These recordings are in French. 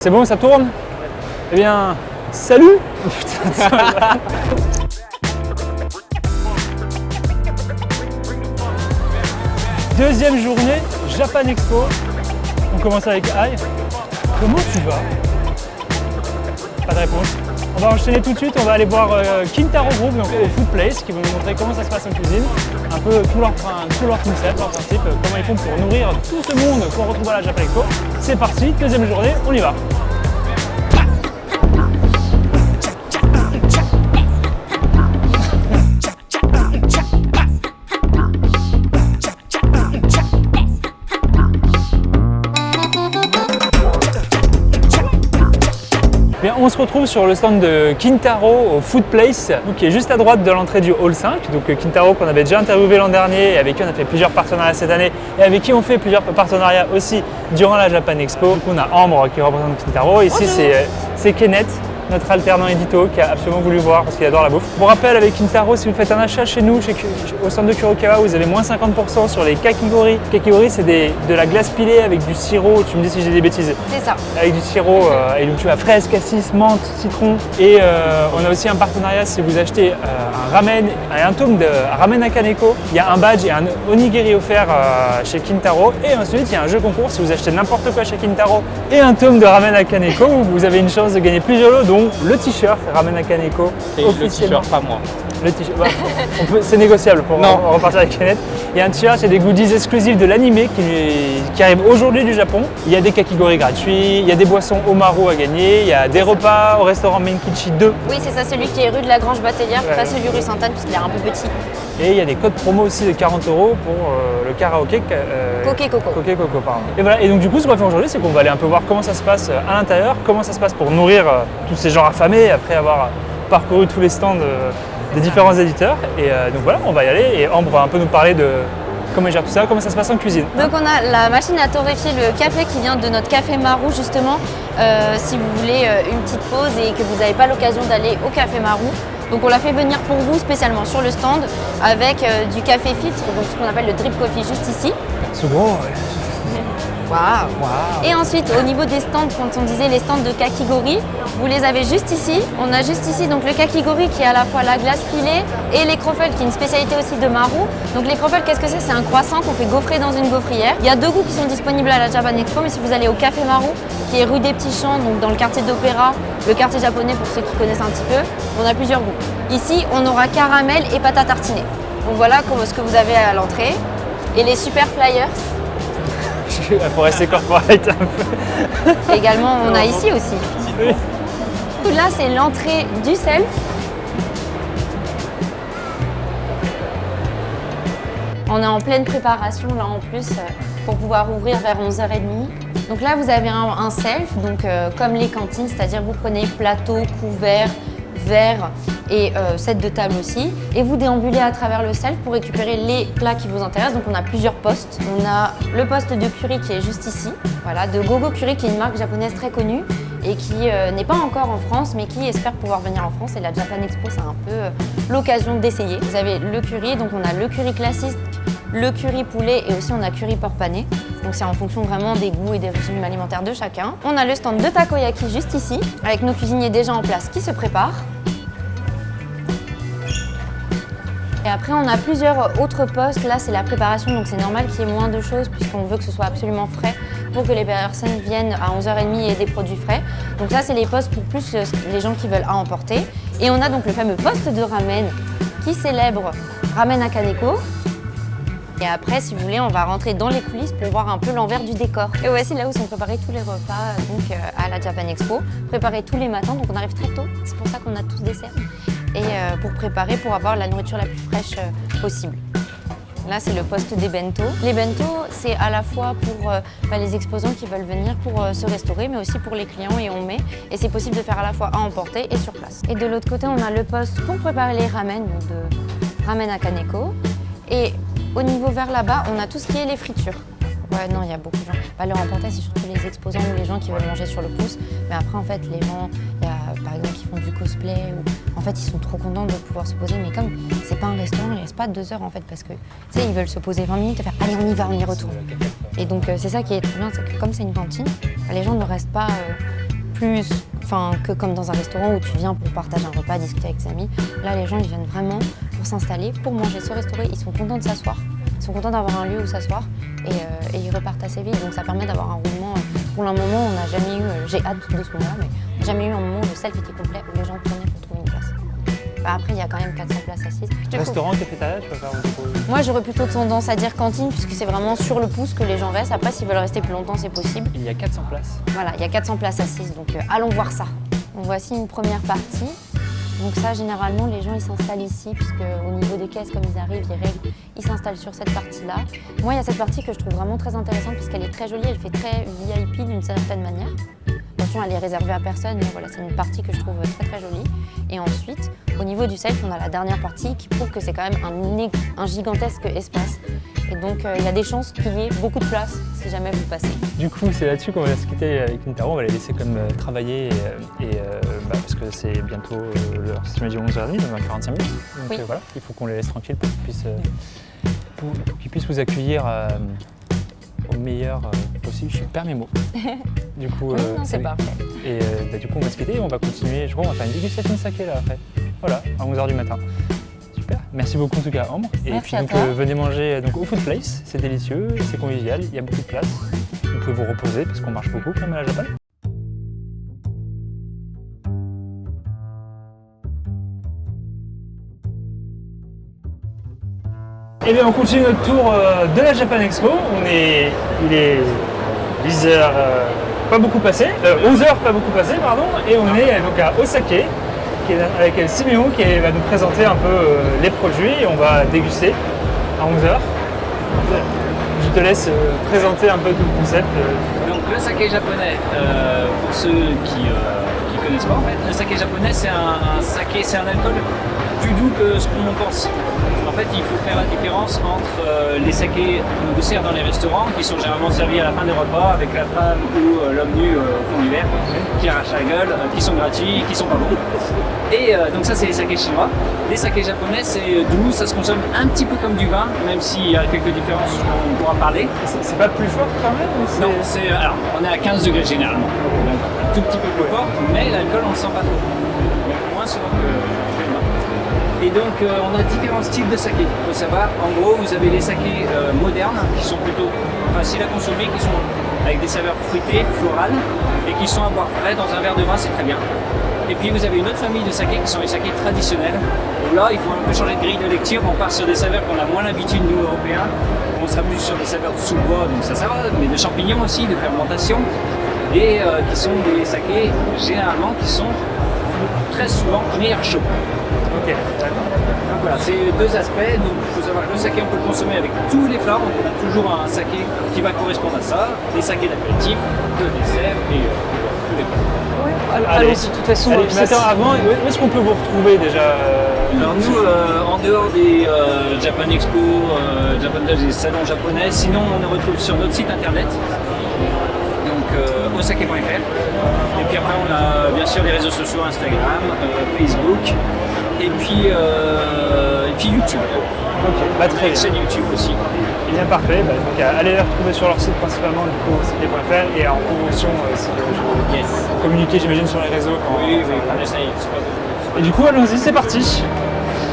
C'est bon, ça tourne? Eh bien, salut! Deuxième journée, Japan Expo. On commence avec Aïe. Comment tu vas? Pas de réponse. On va enchaîner tout de suite, on va aller voir Kintaro Group, donc au Food Place, qui vont nous montrer comment ça se passe en cuisine, un peu tout leur concept, leur principe, comment ils font pour nourrir tout ce monde qu'on retrouve à la Japan Expo. C'est parti, deuxième journée, on y va. Bien, on se retrouve sur le stand de Kintaro au Food Place, qui est juste à droite de l'entrée du Hall 5. Donc Kintaro qu'on avait déjà interviewé l'an dernier et avec qui on a fait plusieurs partenariats cette année et avec qui on fait plusieurs partenariats aussi durant la Japan Expo. Donc on a Ambre qui représente Kintaro. Ici c'est Kenneth, notre alternant édito qui a absolument voulu voir parce qu'il adore la bouffe. Pour rappel, avec Kintaro, si vous faites un achat chez nous, au stand de Kurokawa, vous avez moins 50% sur les kakigori. Kakigori, c'est de la glace pilée avec du sirop, tu me dis si j'ai des bêtises. C'est ça. Avec du sirop, et donc tu as fraise, cassis, menthe, citron. Et on a aussi un partenariat si vous achetez un ramen et un tome de ramen à kaneko. Il y a un badge et un onigiri offert chez Kintaro. Et ensuite, il y a un jeu concours si vous achetez n'importe quoi chez Kintaro et un tome de ramen à kaneko. Vous avez une chance de gagner plusieurs lots, dont le t-shirt Ramen à Kaneko. Et le t-shirt, pas moi. Le t-shirt, bah, c'est négociable pour repartir avec Kenneth. Il y a un t-shirt, il y a des goodies exclusifs de l'animé qui arrive aujourd'hui du Japon. Il y a des kakigori gratuits, il y a des boissons Omaru à gagner, il y a des repas au restaurant Menkichi 2. Oui, c'est ça, celui qui est rue de la Grange Batelière, pas celui rue Sainte-Anne, parce qu'il est un peu petit. Et il y a des codes promo aussi de 40 € pour le karaoké. Coquet Coco. Coquet Coco, pardon. Et voilà, et donc du coup, ce qu'on va faire aujourd'hui, c'est qu'on va aller un peu voir comment ça se passe à l'intérieur, comment ça se passe pour nourrir tous ces gens affamés après avoir parcouru tous les stands des différents éditeurs. Et donc voilà, on va y aller et Ambre va un peu nous parler de comment il gère tout ça, comment ça se passe en cuisine. Donc on a la machine à torréfier le café qui vient de notre café Marou justement. Si vous voulez une petite pause et que vous n'avez pas l'occasion d'aller au café Marou. Donc on l'a fait venir pour vous spécialement sur le stand avec du café filtre, donc ce qu'on appelle le drip coffee juste ici. C'est gros. Wow. Et ensuite, au niveau des stands, quand on disait les stands de kakigori, vous les avez juste ici. On a juste ici donc le kakigori qui est à la fois la glace pilée et les croffles qui est une spécialité aussi de Marou. Donc les croffles, qu'est-ce que c'est? C'est un croissant qu'on fait gaufrer dans une gaufrière. Il y a deux goûts qui sont disponibles à la Japan Expo, mais si vous allez au Café Marou, qui est rue des Petits Champs, donc dans le quartier d'Opéra, le quartier japonais pour ceux qui connaissent un petit peu, on a plusieurs goûts. Ici, on aura caramel et pâte à tartiner. Donc voilà ce que vous avez à l'entrée. Et les super flyers. Pour rester corporate un peu. Également, on a ici aussi. Oui. Là, c'est l'entrée du self. On est en pleine préparation là en plus pour pouvoir ouvrir vers 11h30. Donc là, vous avez un self, donc comme les cantines, c'est-à-dire vous prenez plateau, couvert, verre et set de table aussi. Et vous déambulez à travers le self pour récupérer les plats qui vous intéressent. Donc on a plusieurs postes. On a le poste de curry qui est juste ici. Voilà, de Gogo Curry qui est une marque japonaise très connue et qui n'est pas encore en France mais qui espère pouvoir venir en France. Et la Japan Expo, c'est un peu l'occasion d'essayer. Vous avez le curry, donc on a le curry classique, le curry poulet et aussi on a curry porc pané. Donc c'est en fonction vraiment des goûts et des régimes alimentaires de chacun. On a le stand de takoyaki juste ici avec nos cuisiniers déjà en place qui se préparent. Et après, on a plusieurs autres postes. Là, c'est la préparation, donc c'est normal qu'il y ait moins de choses puisqu'on veut que ce soit absolument frais pour que les personnes viennent à 11h30 et aient des produits frais. Donc ça, c'est les postes pour plus les gens qui veulent à emporter. Et on a donc le fameux poste de ramen qui célèbre Ramen à Kaneko. Et après, si vous voulez, on va rentrer dans les coulisses pour voir un peu l'envers du décor. Et voici là où sont préparés tous les repas donc, à la Japan Expo. Préparés tous les matins, donc on arrive très tôt. C'est pour ça qu'on a tous des cernes. Et pour préparer, pour avoir la nourriture la plus fraîche possible. Là, c'est le poste des bento. Les bento, c'est à la fois pour les exposants qui veulent venir pour se restaurer, mais aussi pour les clients et on met. Et c'est possible de faire à la fois à emporter et sur place. Et de l'autre côté, on a le poste pour préparer les ramen, donc de ramen à kaneko. Et au niveau vers là-bas, on a tout ce qui est les fritures. Ouais, non, il y a beaucoup de gens. Le emporter, c'est surtout les exposants ou les gens qui veulent manger sur le pouce. Mais après, en fait, les gens, il y a par exemple qui font du cosplay ou en fait, ils sont trop contents de pouvoir se poser. Mais comme c'est pas un restaurant, ils restent pas 2 heures en fait parce que tu sais, ils veulent se poser 20 minutes et faire allez, on y va, on y retourne. Et donc, c'est ça qui est trop bien, c'est que comme c'est une cantine, les gens ne restent pas plus que comme dans un restaurant où tu viens pour partager un repas, discuter avec tes amis. Là, les gens, ils viennent vraiment pour s'installer, pour manger, se restaurer. Ils sont contents de s'asseoir. Ils sont contents d'avoir un lieu où s'asseoir et ils repartent assez vite. Donc ça permet d'avoir un roulement. Pour le moment, on n'a jamais eu, j'ai hâte de ce moment-là, mais on n'a jamais eu un moment où le self était complet, où les gens tournaient pour trouver une place. Après, il y a quand même 400 places assises. Restaurant, cafétéria, tu vas faire Moi, j'aurais plutôt tendance à dire cantine, puisque c'est vraiment sur le pouce que les gens restent. Après, s'ils veulent rester plus longtemps, c'est possible. Il y a 400 places. Voilà, il y a 400 places assises, donc allons voir ça. Donc voici une première partie. Donc ça, généralement, les gens, ils s'installent ici, puisque au niveau des caisses, comme ils arrivent, ils règlent, ils s'installent sur cette partie-là. Moi, il y a cette partie que je trouve vraiment très intéressante, puisqu'elle est très jolie, elle fait très VIP d'une certaine manière. Attention, elle est réservée à personne, mais voilà, c'est une partie que je trouve très très jolie. Et ensuite, au niveau du self, on a la dernière partie qui prouve que c'est quand même un gigantesque espace. Et donc, il y a des chances qu'il y ait beaucoup de place si jamais vous passez. Du coup, c'est là-dessus qu'on va se quitter avec Kintaro. On va les laisser comme travailler parce que c'est bientôt l'heure, si tu m'as dit 11h30, dans 45 minutes. Donc oui. Voilà, il faut qu'on les laisse tranquilles pour qu'ils puissent vous accueillir au meilleur possible. Je perds mes mots. Du coup, oui, non, c'est parfait. Et du coup, on va se quitter et on va continuer. Je crois qu'on va faire une dégustation de saké là après. Voilà, à 11h du matin. Super. Merci beaucoup en tout cas, Ambre. Et Merci puis à donc, toi. venez manger au Food Place. C'est délicieux, c'est convivial, il y a beaucoup de place. Vous pouvez vous reposer parce qu'on marche beaucoup comme à la Japan. Et bien on continue notre tour de la Japan Expo. Il est 10h pas beaucoup passé, 11h pas beaucoup passé pardon, et on est donc à Osake avec Siméon qui va nous présenter un peu les produits et on va déguster à 11h. Je te laisse présenter un peu tout le concept. Donc le saké japonais, pour ceux qui connaissent pas en fait, le saké japonais c'est un saké, c'est un alcool plus doux que ce qu'on en pense. En fait, il faut faire la différence entre les sakés qu'on vous sert dans les restaurants, qui sont généralement servis à la fin des repas avec la femme ou l'homme nu au fond du verre, qui arrache la gueule, qui sont gratuits, qui sont pas bons. Et donc ça, c'est les sakés chinois. Les sakés japonais, c'est doux, ça se consomme un petit peu comme du vin, même s'il y a quelques différences dont on pourra parler. C'est pas plus fort quand même ou Non, alors on est à 15 degrés généralement, donc un tout petit peu plus fort, mais l'alcool on le sent pas trop, moins souvent que le vin. Et donc on a différents styles de saké. Il faut savoir, en gros, vous avez les sakés modernes qui sont plutôt faciles à consommer, qui sont avec des saveurs fruitées, florales, et qui sont à boire frais dans un verre de vin, c'est très bien. Et puis vous avez une autre famille de sakés qui sont les sakés traditionnels. Où là, il faut un peu changer de grille de lecture. On part sur des saveurs qu'on a moins l'habitude, nous, Européens. On sera plus sur des saveurs de sous-bois, donc ça va, mais de champignons aussi, de fermentation. Et qui sont des sakés, généralement, qui sont très souvent meilleurs chauds. Ok, d'accord. Donc voilà, c'est deux aspects. Donc il faut savoir que le saké, on peut le consommer avec tous les plats. Donc on a toujours un saké qui va correspondre à ça. Des sakés d'apéritif, de dessert et tous les plats. Allons-y, de toute façon. Allez, mais attends, avant, où est-ce qu'on peut vous retrouver déjà Alors nous, en dehors des Japan Expo, Japan Dash, des salons japonais, sinon on nous retrouve sur notre site internet, donc osake.fr. Et puis après on a bien sûr les réseaux sociaux, Instagram, Facebook, et puis YouTube. Ok, bah, très Une bien. chaîne YouTube aussi. Eh bien parfait, bah, donc allez les retrouver sur leur site principalement du coup osake.fr et en promotion si vous Yes. communiquez j'imagine sur les réseaux quand Oui, on essaye. c'est pas bon. Et du coup allons-y, c'est parti.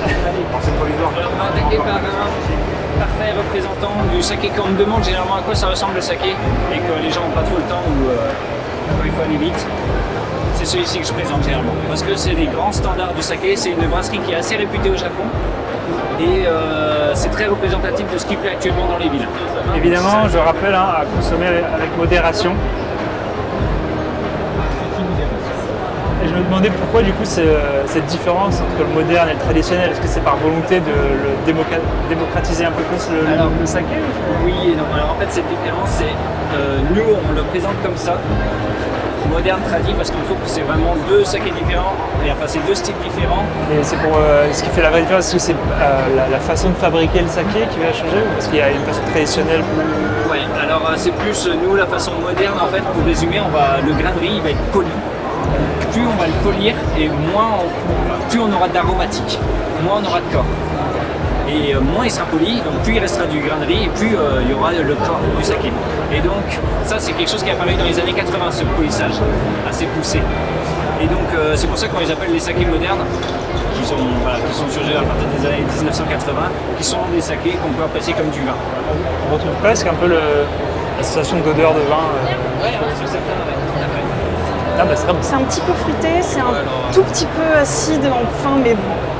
Alors on va attaquer par un parfait représentant du saké. Quand on me demande généralement à quoi ça ressemble le saké et que les gens n'ont pas trop le temps ou il faut aller vite, c'est celui-ci que je présente généralement. Parce que c'est des grands standards du saké, c'est une brasserie qui est assez réputée au Japon et c'est très représentatif de ce qui plaît actuellement dans les villes. Évidemment, je rappelle à consommer avec modération. Et je me demandais pourquoi du coup cette différence entre le moderne et le traditionnel. Est-ce que c'est par volonté de le démocratiser un peu plus le saké? Oui et non. Alors en fait cette différence c'est nous on le présente comme ça, moderne tradit, parce qu'on trouve que c'est vraiment deux sakés différents, et enfin c'est deux styles différents. Et c'est pour ce qui fait la vraie différence, est-ce que c'est la façon de fabriquer le saké qui va changer ou parce qu'il y a une façon traditionnelle plus... Ouais, alors c'est plus nous la façon moderne en fait, pour résumer, le grain de riz il va être poli. Plus on va le polir et plus on aura d'aromatique, moins on aura de corps. Et moins il sera poli, donc plus il restera du grain de riz, et plus il y aura le corps du saké. Et donc ça c'est quelque chose qui est apparu dans les années 80, ce polissage assez poussé. Et donc c'est pour ça qu'on les appelle les sakés modernes, qui sont surgis à partir des années 1980, qui sont des sakés qu'on peut apprécier comme du vin. On retrouve presque un peu la sensation d'odeur de vin. Ouais, sur certains, ouais, tout à fait. Ah bah c'est très bon. C'est un petit peu fruité, c'est un tout petit peu acide en fin, mais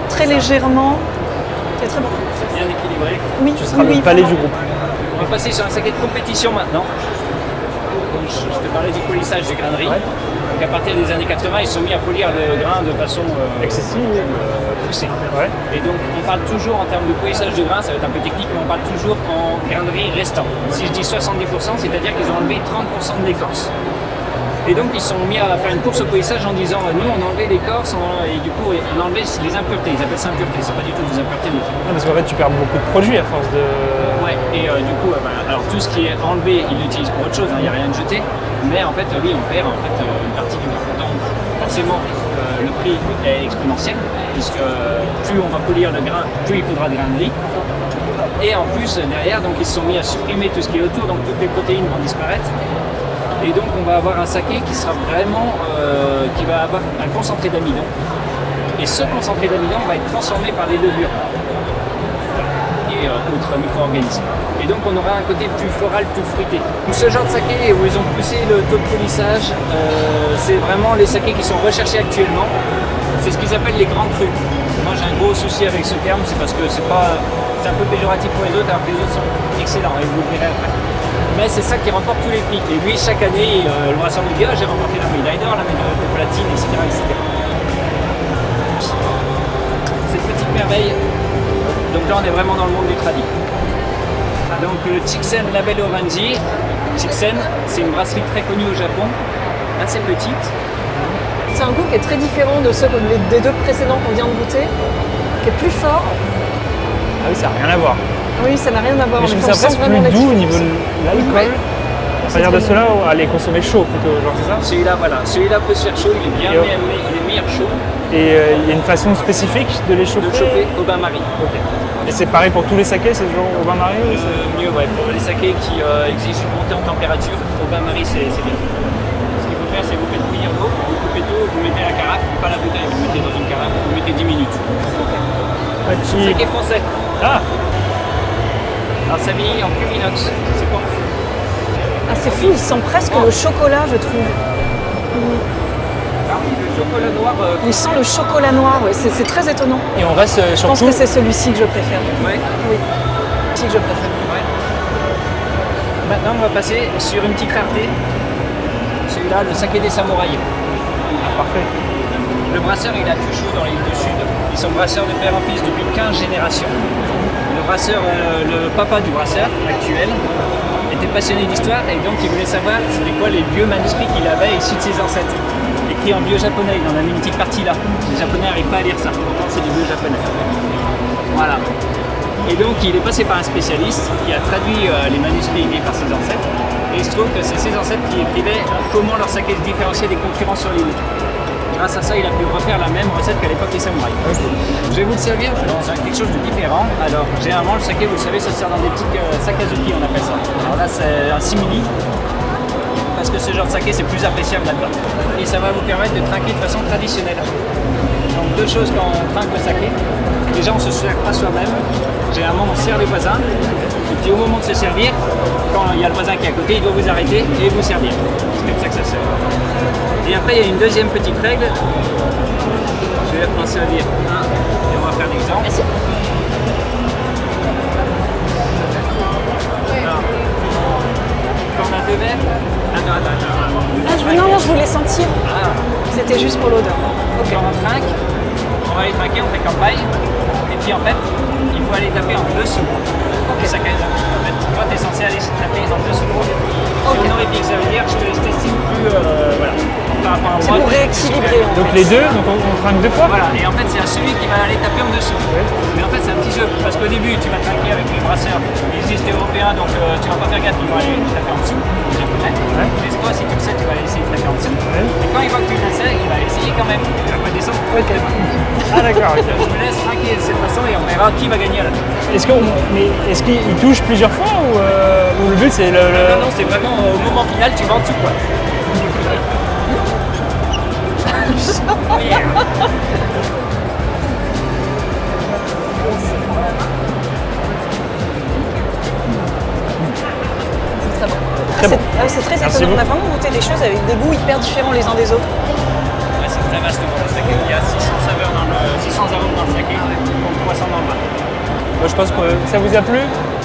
très légèrement. C'est très bon. C'est bien équilibré. Oui, Tu seras le palais du groupe. On va passer sur un saké de compétition maintenant. Donc, je te parlais du polissage du grain de riz. Ouais. Donc à partir des années 80, ils sont mis à polir le grain de façon Excessive. poussée. Ouais. Et donc on parle toujours en termes de polissage de grain, ça va être un peu technique, mais on parle toujours en grain de riz restant. Si je dis 70%, c'est-à-dire qu'ils ont enlevé 30% de l'écorce. Et donc ils sont mis à faire une course au polissage en disant nous on a enlevé l'écorce et du coup on a enlevé les impuretés, ils appellent ça impuretés, c'est pas du tout des impuretés du tout. Ah, parce qu'en fait tu perds beaucoup de produits à force de... Ouais, et du coup alors tout ce qui est enlevé ils l'utilisent pour autre chose, il n'y a rien de jeté, mais en fait oui on perd en fait, une partie du prix. Donc forcément le prix est exponentiel, puisque plus on va polir le grain, plus il faudra de grain de riz. Et en plus derrière donc ils se sont mis à supprimer tout ce qui est autour, donc toutes les protéines vont disparaître. Et donc on va avoir un saké qui sera vraiment, qui va avoir un concentré d'amidon. Et ce concentré d'amidon va être transformé par les levures et autres micro-organismes. Et donc on aura un côté plus floral, plus fruité. Donc ce genre de saké où ils ont poussé le taux de polissage, c'est vraiment les sakés qui sont recherchés actuellement. C'est ce qu'ils appellent les grands crus. Moi j'ai un gros souci avec ce terme, c'est parce que c'est un peu péjoratif pour les autres, alors que les autres sont excellents, et vous le verrez après. Mais c'est ça qui remporte tous les prix. Et lui, chaque année, le brasseur nous dit j'ai remporté la médaille d'or, la médaille de platine, etc., etc. Cette petite merveille. Donc là, on est vraiment dans le monde du tradi. Donc le Chiksen Label Oranji. Chiksen, c'est une brasserie très connue au Japon, assez petite. C'est un goût qui est très différent de ceux des deux précédents qu'on vient de goûter, qui est plus fort. Ah oui, ça n'a rien à voir. Oui, ça n'a rien à voir. Mais je mais trouve ça on sent presque vraiment plus doux au la niveau de l'alcool. Ouais. C'est-à-dire de cela à les consommer chaud plutôt, genre c'est ça. Celui-là, voilà. Celui-là peut se faire chaud, il est bien aimé, il est meilleur chaud. Et il y a une façon spécifique de les chauffer. De chauffer au bain-marie. Ok. Et c'est pareil pour tous les sakés, c'est toujours au bain-marie ou Mieux, ouais. Pour les sakés qui exigent une montée en température, au bain-marie, c'est bien. Ce qu'il faut faire, c'est vous faites bouillir l'eau, vous coupez tout, vous mettez la carafe, pas la bouteille, vous mettez dans une carafe, vous mettez 10 minutes. Saké français. Ah. Alors ça vieillit en cuve inox, c'est pas fou. Ah, c'est fou, il sent presque le chocolat, je trouve. Alors, le chocolat noir. Il sent le chocolat noir, ouais. C'est très étonnant. Et on reste Je pense surtout... que c'est celui-ci que je préfère. Ouais. Oui, celui que je préfère. Ouais. Maintenant, on va passer sur une petite rareté. Celui-là, le saké des samouraïs. Parfait. Le brasseur, il a Kyushu dans l'île du Sud. Ils sont brasseurs de père en fils depuis 15 générations. Le brasseur, le papa du brasseur actuel, était passionné d'histoire et donc il voulait savoir c'était quoi les vieux manuscrits qu'il avait issus de ses ancêtres. Écrit en vieux japonais, il en a mis une petite partie là. Les japonais n'arrivent pas à lire ça, pourtant c'est du vieux japonais. Voilà. Et donc il est passé par un spécialiste qui a traduit les manuscrits écrits par ses ancêtres. Et il se trouve que c'est ses ancêtres qui écrivaient comment leur saké se différenciait des concurrents sur l'île. Grâce à ça, il a pu refaire la même recette qu'à l'époque des samouraïs. Okay. Je vais vous le servir dans quelque chose de différent. Alors, généralement, le saké, vous le savez, ça se sert dans des petits sakazuki, on appelle ça. Alors là, c'est un simili, parce que ce genre de saké, c'est plus appréciable là-dedans. Et ça va vous permettre de trinquer de façon traditionnelle. Donc, deux choses quand on trinque le saké. Déjà, on ne se sert pas soi-même. Généralement, on sert les voisins. Et puis, au moment de se servir, quand il y a le voisin qui est à côté, il doit vous arrêter et vous servir. C'est comme ça que ça se fait. Et après, il y a une deuxième petite règle. Je vais en servir un et on va faire l'exemple. Alors, quand on a deux verres. Attends. Non, je voulais sentir. Ah. C'était juste pour l'odeur. Okay. Quand on trinque, on va les trinquer, on fait campagne. Et puis en fait, il faut aller taper en dessous. Okay. Ça, en fait, toi, tu es censé aller taper en dessous. Okay. Honorifique, ça veut dire je t'estime plus. Voilà. Par rapport à moi. C'est pour rééquilibrer. Donc les deux, donc on trinque deux fois. Voilà, et en fait c'est à celui qui va aller taper en dessous. Ouais. Mais en fait c'est un petit jeu, parce qu'au début tu vas trinquer avec les brasseurs, ils disent t'es européen donc tu vas pas faire gaffe, ils vont aller taper en dessous, les japonais. Ouais. Mais toi si tu le sais, tu vas essayer de taper en dessous. Ouais. Et quand il voit que tu le sais, il va essayer quand même. Tu vas pas descendre trop Ok. Ah d'accord, ok. Je me laisse traquer de cette façon et on verra qui va gagner à la fin. Est-ce qu'il touche plusieurs fois ou le but c'est le... Non, non, c'est vraiment au moment final, tu vas en dessous quoi. Très bon. C'est très Merci étonnant. On a beaucoup. vraiment goûté des choses avec des goûts hyper différents les uns des autres. Ouais, c'est très vaste pour le saké. Il y a 600 saveurs dans le 600 arômes dans le saké, comme 300 dans le vin. Moi, je pense que ça vous a plu.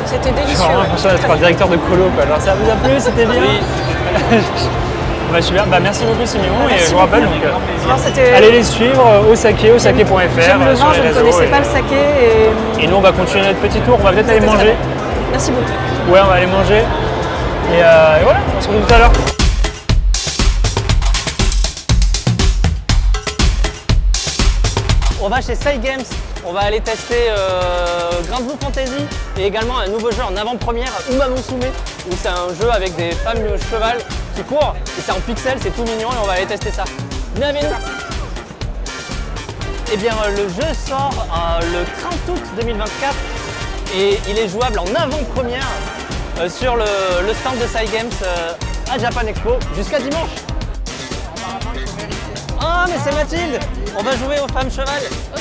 C'était Je suis délicieux. vraiment ouais. l'impression d'être un directeur de colo quoi. Alors ça vous a plu, c'était bien. Oui, Bah super, bah merci beaucoup Simon et merci je vous rappelle donc grand plaisir. Alors, c'était- allez les suivre au saké, osake.fr J'aime le sur vin, les je ne réseaux, connaissais pas le saké et et nous on va continuer notre petit tour, on va peut-être aller c'était très manger. bon. Merci beaucoup. Ouais, on va aller manger. Et voilà, on se retrouve tout à l'heure. On va chez Sai Games, on va aller tester Grand Blue Fantasy et également un nouveau jeu en avant-première, Uma Musume, où c'est un jeu avec des femmes cheval qui courent et c'est en pixels, c'est tout mignon et on va aller tester ça. Venez avec nous. Eh bien le jeu sort le 30 août 2024 et il est jouable en avant-première sur le stand de Sai Games à Japan Expo jusqu'à dimanche. Ah mais c'est Mathilde. On va jouer aux femmes cheval. Ok.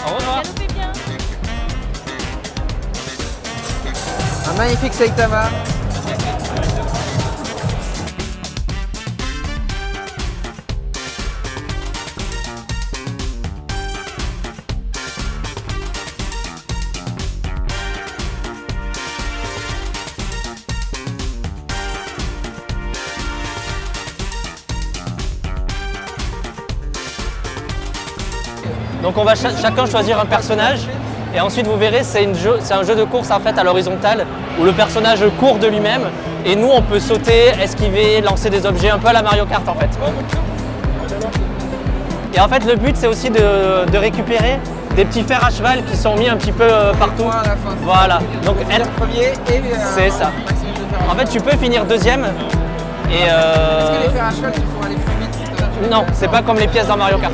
Au revoir. Galopez bien. Un magnifique Saitama. Donc on va chacun choisir un personnage et ensuite vous verrez c'est un jeu de course en fait à l'horizontale où le personnage court de lui-même et nous on peut sauter, esquiver, lancer des objets un peu à la Mario Kart en fait. Et en fait le but c'est aussi de récupérer des petits fers à cheval qui sont mis un petit peu partout. Point à la fin. Voilà, donc Le premier et c'est ça. maximum de faire. En fait tu peux finir deuxième et Est-ce que les fers à cheval il faut aller plus vite non, c'est pas comme les pièces dans Mario Kart.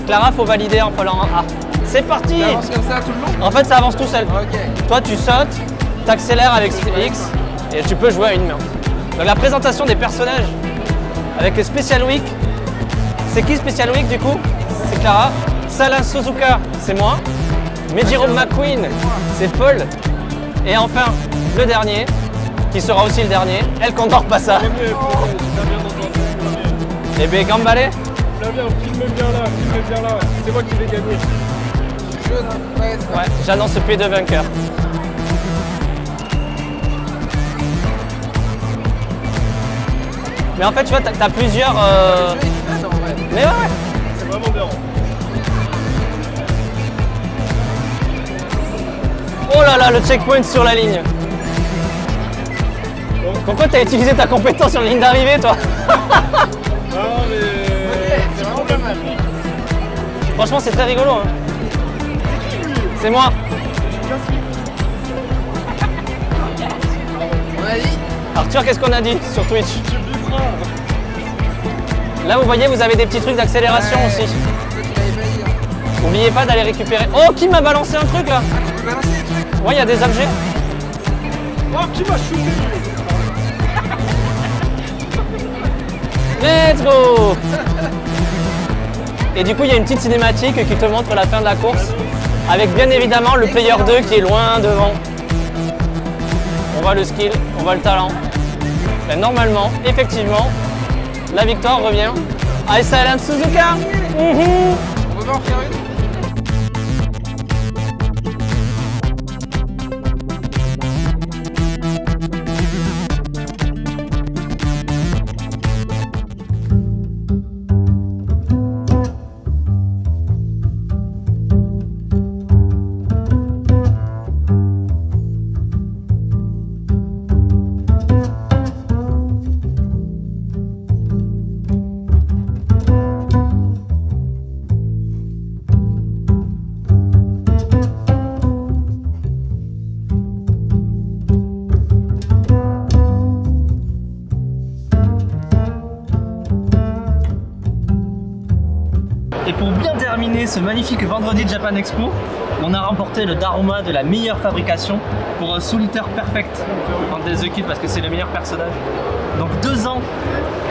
Clara, faut valider en fallant un A. C'est parti! Tu avances comme ça tout le long? En fait, ça avance tout seul. Ok. Toi, tu sautes, tu accélères avec X et tu peux jouer à une main. Donc, la présentation des personnages avec le Special Week. C'est qui Special Week du coup? C'est Clara. Salin Suzuka, c'est moi. Mejiro McQueen, c'est Paul. Et enfin, le dernier, qui sera aussi le dernier, El Condor Passa. Et bien, Gambale. Flavien, filme bien là, c'est moi qui vais gagner. Chaud, hein? Ouais, c'est Ouais, j'annonce P2 vainqueur. Mais en fait, tu vois, t'as plusieurs. Le jeu est fun en vrai. Mais ouais, C'est vraiment bien. oh là là, le checkpoint sur la ligne. Pourquoi t'as utilisé ta compétence sur la ligne d'arrivée, toi? Non mais... C'est vraiment pas mal. Franchement, c'est très rigolo. Hein. C'est moi. On a dit? Arthur, qu'est-ce qu'on a dit sur Twitch? Là, vous voyez, vous avez des petits trucs d'accélération Ouais. aussi. Toi tu l'avais pas dit. Hein. N'oubliez pas d'aller récupérer. Oh, qui m'a balancé un truc là? Ah, tu peux balancer des trucs? Ouais, il y a des objets. Oh, qui m'a shooté? Let's go! Et du coup, il y a une petite cinématique qui te montre la fin de la course, avec bien évidemment le player 2 qui est loin devant. On voit le skill, on voit le talent. Et normalement, effectivement, la victoire revient à Silent Suzuka. On peut pas en faire une? Et pour bien terminer ce magnifique vendredi de Japan Expo, on a remporté le Daruma de la meilleure fabrication pour Soul Eater Perfect en The Kid parce que c'est le meilleur personnage. Donc 2 ans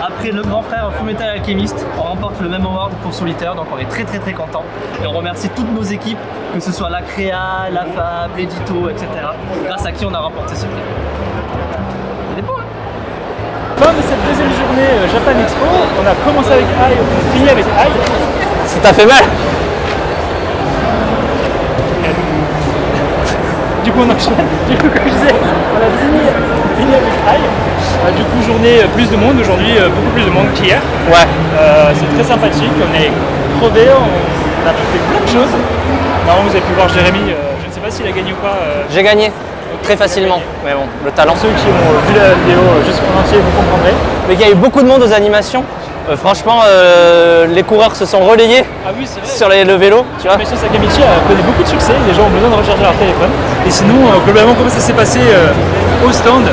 après le grand frère Fullmetal Alchemist, on remporte le même award pour Soul Eater, donc on est très contents. Et on remercie toutes nos équipes, que ce soit la Créa, la Fab, l'édito, etc. Grâce à qui on a remporté ce prix. Il est beau, hein? Fin de cette deuxième journée Japan Expo, on a commencé avec Ai, on finit avec Ai. Ça t'a fait mal? Du coup on enchaîne, du coup comme je disais, on a fini avec Ai. Du coup journée plus de monde, aujourd'hui beaucoup plus de monde qu'hier. Ouais. C'est très sympathique, on est crevés, on a fait plein de choses. Normalement vous avez pu voir Jérémy, je ne sais pas s'il a gagné ou pas. J'ai gagné. Très facilement, mais bon, le talent. Pour ceux qui ont vu la vidéo jusqu'en entier, vous comprendrez. Mais il y a eu beaucoup de monde aux animations. Franchement, les coureurs se sont relayés Ah oui, c'est vrai. sur le vélo, tu vois. Mission Sakamichi a connu beaucoup de succès, les gens ont besoin de recharger leur téléphone. Et sinon, globalement, comment ça s'est passé au stand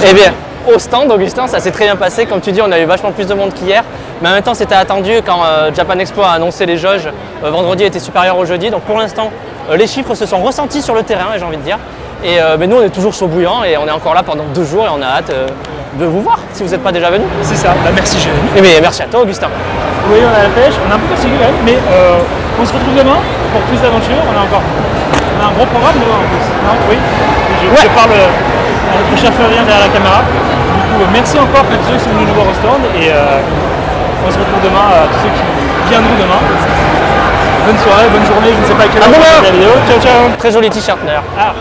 Eh bien, au stand, Augustin, ça s'est très bien passé. Comme tu dis, on a eu vachement plus de monde qu'hier. Mais en même temps, c'était attendu quand Japan Expo a annoncé les jauges. Vendredi était supérieur au jeudi. Donc pour l'instant, les chiffres se sont ressentis sur le terrain, j'ai envie de dire. Et mais nous, on est toujours chaud bouillant et on est encore là pendant 2 jours et on a hâte de vous voir si vous n'êtes pas déjà venu. C'est ça, bah, merci Jérémy. Et bien, merci à toi, Augustin. Vous voyez, on a la pêche, on est un peu fatigué quand même, mais on se retrouve demain pour plus d'aventures. On a un gros programme demain en plus. Non, oui, je parle à notre cher Flavien derrière la caméra. Du coup, merci encore à tous ceux qui sont venus nous voir au stand et on se retrouve demain à tous ceux qui viendront demain. Bonne soirée, bonne journée, je ne sais pas à quelle heure vous regardez la vidéo. Ciao, ciao. Très joli t-shirt d'ailleurs. Ah.